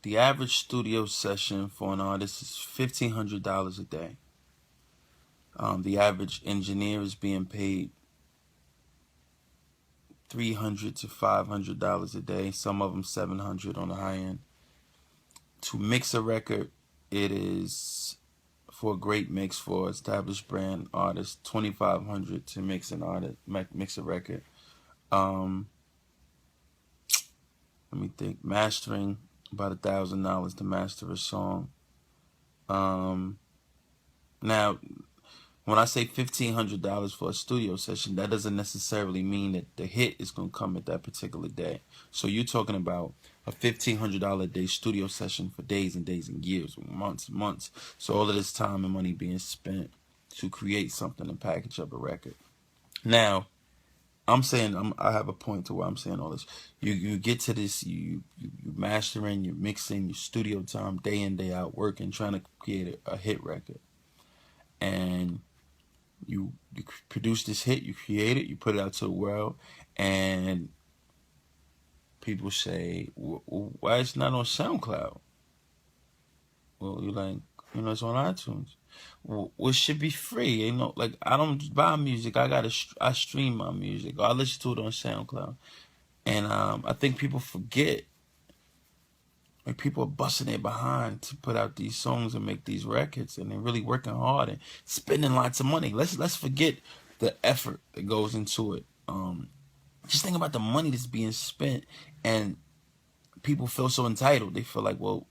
The average studio session for an artist is $1,500 a day. The average engineer is being paid $300 to $500 a day. Some of them $700 on the high end. To mix a record, it is, for a great mix for established brand artists, $2,500 to mix a record. Let me think. Mastering, about $1,000 to master a song. Now, when I say $1,500 for a studio session, that doesn't necessarily mean that the hit is going to come at that particular day. So you're talking about a $1,500 a day studio session for days and days and years, months and months. So all of this time and money being spent to create something and package up a record. Now, I'm saying, I have a point to where I'm saying all this. You get to this, you mastering, you're mixing, your studio time, day in, day out, working, trying to create a hit record. And you produce this hit, you create it, you put it out to the world, and people say, why it's not on SoundCloud? Well, you're like, it's on iTunes. Well, it should be free. Like, I don't buy music. I stream my music. Or I listen to it on SoundCloud. And I think people forget. Like, people are busting their behind to put out these songs and make these records, and they're really working hard and spending lots of money. Let's forget the effort that goes into it. Just think about the money that's being spent, and people feel so entitled. They feel like, well,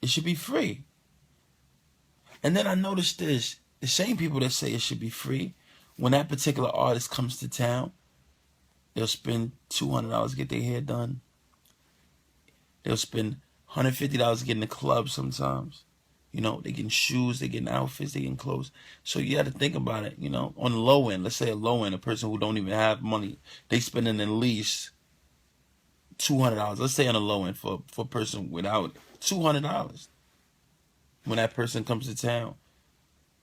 it should be free. And then I noticed this: the same people that say it should be free, when that particular artist comes to town, they'll spend $200 to get their hair done. They'll spend $150 to get in the club sometimes. They getting shoes, they getting outfits, they getting clothes. So you got to think about it, on the low end. Let's say a low end, a person who don't even have money, they spending at least $200. Let's say on the low end for a person without $200 when that person comes to town,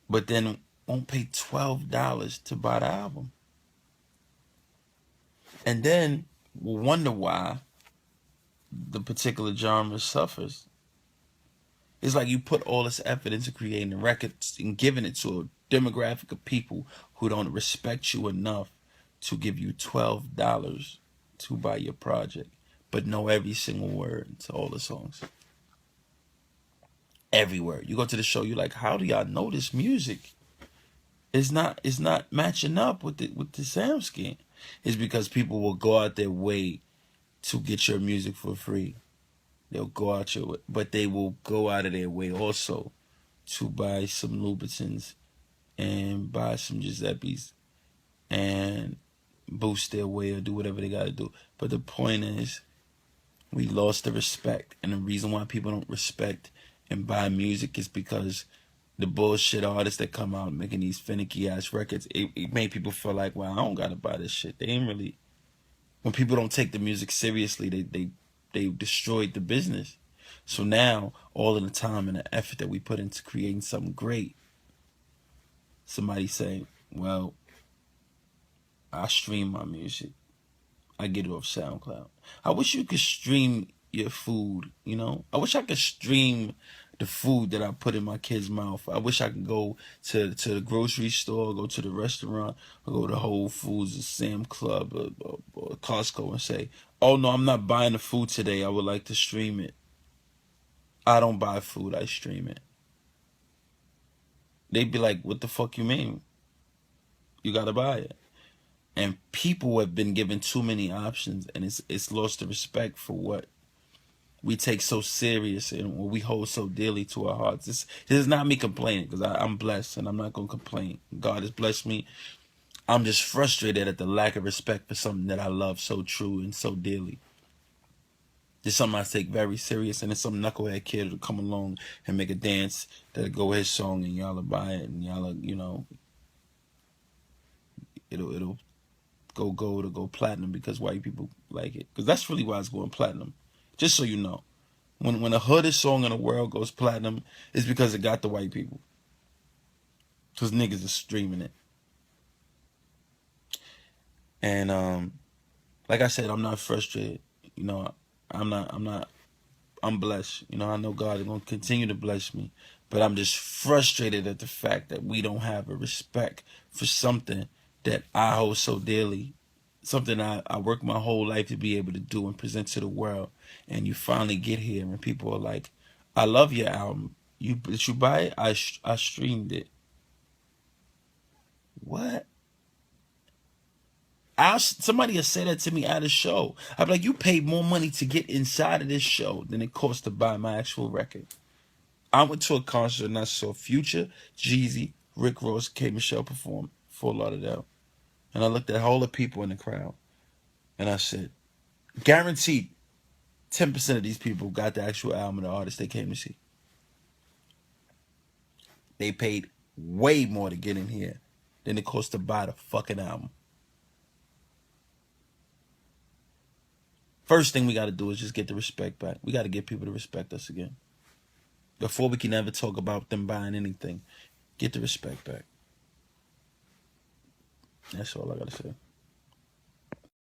but then won't pay $12 to buy the album. And then we'll wonder why the particular genre suffers. It's like you put all this effort into creating a record and giving it to a demographic of people who don't respect you enough to give you $12 to buy your project, but know every single word to all the songs. Every word. You go to the show, you're like, how do y'all know this music? It's not matching up with the sound scheme. It's because people will go out their way to get your music for free. They'll go out your way, but they will go out of their way also to buy some Louboutins and buy some Giuseppe's and boost their way or do whatever they got to do. But the point is, we lost the respect. And the reason why people don't respect and buy music is because the bullshit artists that come out making these finicky ass records, it made people feel like, well, I don't got to buy this shit. They ain't really... When people don't take the music seriously, they destroyed the business. So now, all of the time and the effort that we put into creating something great, somebody say, well, I stream my music. I get it off SoundCloud. I wish you could stream your food, I wish I could stream the food that I put in my kid's mouth. I wish I could go to the grocery store, go to the restaurant, or go to Whole Foods or Sam Club or Costco and say, oh no, I'm not buying the food today. I would like to stream it. I don't buy food, I stream it. They'd be like, what the fuck you mean? You gotta buy it. And people have been given too many options, and it's lost the respect for what we take so serious and what we hold so dearly to our hearts. This is not me complaining, because I'm blessed and I'm not going to complain. God has blessed me. I'm just frustrated at the lack of respect for something that I love so true and so dearly. It's something I take very serious, and it's some knucklehead kid will come along and make a dance that'll go his song, and y'all will buy it, and y'all will, it'll go gold or go platinum because white people like it. Because that's really why it's going platinum. Just so you know. When a hoodest song in the world goes platinum, it's because it got the white people. Because niggas are streaming it. And like I said, I'm not frustrated. I'm not I'm blessed. You know, I know God is going to continue to bless me. But I'm just frustrated at the fact that we don't have a respect for something that I hold so dearly. Something I worked my whole life to be able to do and present to the world. And you finally get here and people are like, I love your album. Did you buy it? I streamed it. What? Somebody has said that to me at a show. I'd be like, you paid more money to get inside of this show than it cost to buy my actual record. I went to a concert and I saw Future, Jeezy, Rick Ross, K. Michelle perform Fort Lauderdale. And I looked at all the people in the crowd and I said, guaranteed 10% of these people got the actual album of the artist they came to see. They paid way more to get in here than it cost to buy the fucking album. First thing we got to do is just get the respect back. We got to get people to respect us again. Before we can ever talk about them buying anything, get the respect back. That's all I got to say.